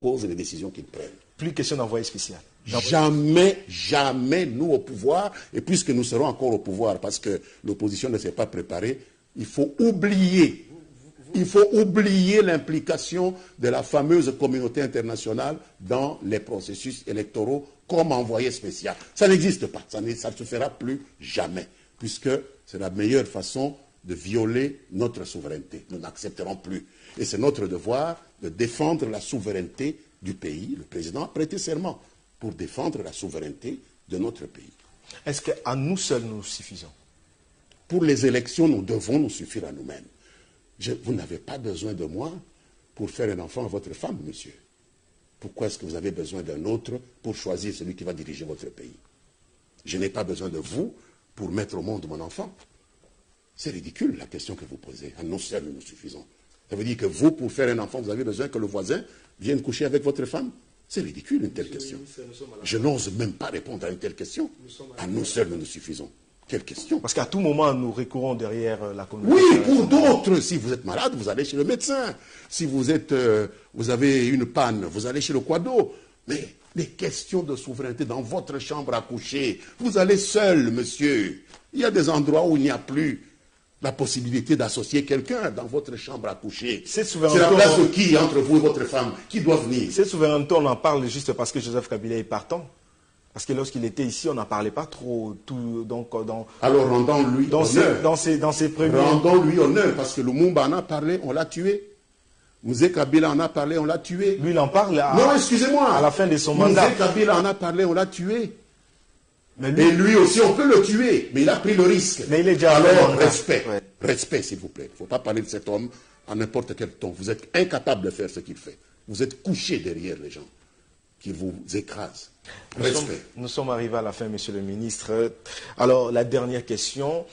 posent et les décisions qu'ils prennent. Plus question d'envoyé spécial. Jamais, jamais nous au pouvoir, et puisque nous serons encore au pouvoir parce que l'opposition ne s'est pas préparée, il faut oublier l'implication de la fameuse communauté internationale dans les processus électoraux comme envoyé spécial. Ça n'existe pas, ça ne se fera plus jamais, puisque c'est la meilleure façon de violer notre souveraineté. Nous n'accepterons plus. Et c'est notre devoir de défendre la souveraineté du pays. Le président a prêté serment pour défendre la souveraineté de notre pays. Est-ce qu'à nous seuls nous suffisons? Pour les élections, nous devons nous suffire à nous-mêmes. Vous n'avez pas besoin de moi pour faire un enfant à votre femme, monsieur. Pourquoi est-ce que vous avez besoin d'un autre pour choisir celui qui va diriger votre pays? Je n'ai pas besoin de vous pour mettre au monde mon enfant. C'est ridicule la question que vous posez. À nous seuls, nous nous suffisons. Ça veut dire que vous, pour faire un enfant, vous avez besoin que le voisin vienne coucher avec votre femme? C'est ridicule une telle question. Je n'ose même pas répondre à une telle question. À nous seuls, nous nous suffisons. Quelle question? Parce qu'à tout moment, nous recourons derrière la communauté. Oui, pour d'autres. Si vous êtes malade, vous allez chez le médecin. Si vous avez une panne, vous allez chez le quado. Mais les questions de souveraineté dans votre chambre à coucher, vous allez seul, monsieur. Il y a des endroits où il n'y a plus la possibilité d'associer quelqu'un dans votre chambre à coucher. C'est la place de qui entre vous et votre femme? Qui doit venir? Cette souveraineté, on en parle juste parce que Joseph Kabila est partant. Parce que lorsqu'il était ici, on n'en parlait pas trop. Alors rendons-lui honneur. Dans ses premiers... Rendons-lui honneur, parce que Lumumba en a parlé, on l'a tué. Mouzé Kabila en a parlé, on l'a tué. Lui, il en parle non, excusez-moi. À la fin de son mandat. Mouzé Kabila en a parlé, on l'a tué. Mais lui... Et lui aussi, on peut le tuer, mais il a pris le risque. Mais il est déjà alors, respect. Ouais. Respect, s'il vous plaît. Il ne faut pas parler de cet homme à n'importe quel ton. Vous êtes incapable de faire ce qu'il fait. Vous êtes couché derrière les gens qui vous écrasent. Nous sommes arrivés à la fin, monsieur le ministre. Alors, la dernière question.